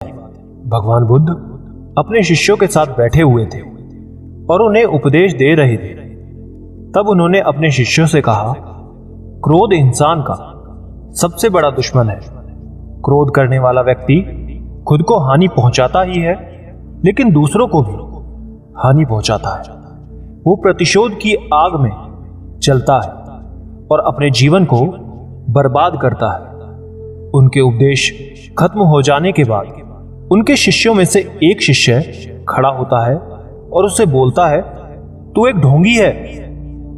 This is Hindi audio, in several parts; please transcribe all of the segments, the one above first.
भगवान बुद्ध अपने शिष्यों के साथ बैठे हुए थे और उन्हें उपदेश दे रहे थे। तब उन्होंने अपने शिष्यों से कहा, क्रोध इंसान का सबसे बड़ा दुश्मन है। क्रोध करने वाला व्यक्ति खुद को हानि पहुंचाता ही है, लेकिन दूसरों को भी हानि पहुंचाता है। वो प्रतिशोध की आग में जलता है और अपने जीवन को बर्बाद करता है। उनके उपदेश खत्म हो जाने के बाद उनके शिष्यों में से एक शिष्य खड़ा होता है और उससे बोलता है, तू एक ढोंगी है।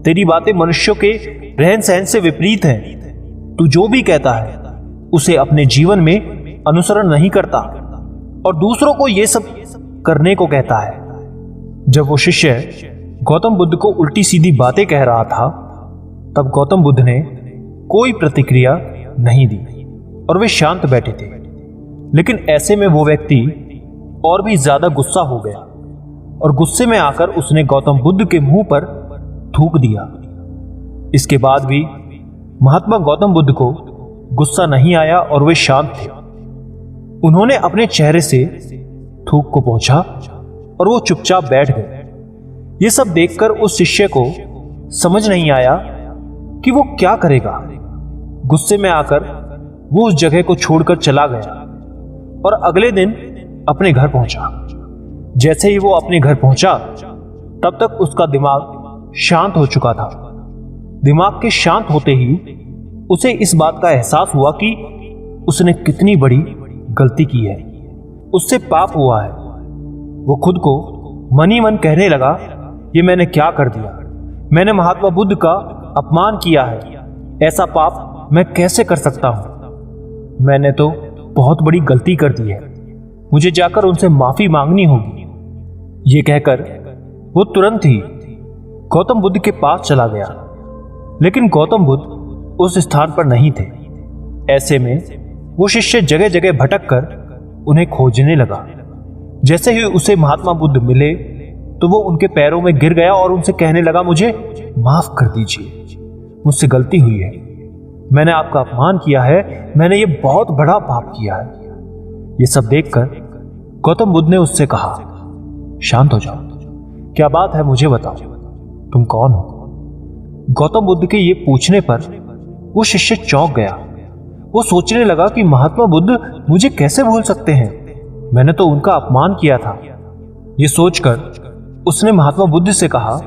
तेरी बातें मनुष्यों के रहन सहन से विपरीत हैं। तू जो भी कहता है उसे अपने जीवन में अनुसरण नहीं करता और दूसरों को यह सब करने को कहता है। जब वो शिष्य गौतम बुद्ध को उल्टी सीधी बातें कह रहा था, तब गौतम बुद्ध ने कोई प्रतिक्रिया नहीं दी और वे शांत बैठे थे। लेकिन ऐसे में वो व्यक्ति और भी ज्यादा गुस्सा हो गया और गुस्से में आकर उसने गौतम बुद्ध के मुंह पर थूक दिया। इसके बाद भी महात्मा गौतम बुद्ध को गुस्सा नहीं आया और वे शांत थे। उन्होंने अपने चेहरे से थूक को पोंछा और वो चुपचाप बैठ गए। ये सब देखकर उस शिष्य को समझ नहीं आया कि वो क्या करेगा। गुस्से में आकर वो उस जगह को छोड़कर चला गया और अगले दिन अपने घर पहुंचा। जैसे ही वो अपने घर पहुंचा, तब तक उसका दिमाग शांत हो चुका था। दिमाग के शांत होते ही उसे इस बात का एहसास हुआ कि उसने कितनी बड़ी गलती की है। उससे पाप हुआ है। वो खुद को मन ही मन कहने लगा, ये मैंने क्या कर दिया। मैंने महात्मा बुद्ध का अपमान किया है। ऐसा पाप मैं कैसे कर सकता हूं। मैंने तो बहुत बड़ी गलती कर दी है। मुझे जाकर उनसे माफी मांगनी होगी। ये कहकर वो तुरंत ही गौतम बुद्ध के पास चला गया, लेकिन गौतम बुद्ध उस स्थान पर नहीं थे। ऐसे में वो शिष्य जगह जगह भटक कर उन्हें खोजने लगा। जैसे ही उसे महात्मा बुद्ध मिले तो वो उनके पैरों में गिर गया और उनसे कहने लगा, मुझे माफ कर दीजिए, मुझसे गलती हुई है। मैंने आपका अपमान किया है। मैंने ये बहुत बड़ा पाप किया है। ये सब देखकर गौतम बुद्ध ने उससे कहा, शांत हो जाओ। क्या बात है, मुझे बताओ, तुम कौन हो। गौतम बुद्ध के ये पूछने पर वो शिष्य चौंक गया। वो सोचने लगा कि महात्मा बुद्ध मुझे कैसे भूल सकते हैं। मैंने तो उनका अपमान किया था। ये सोचकर उसने महात्मा बुद्ध से कहा,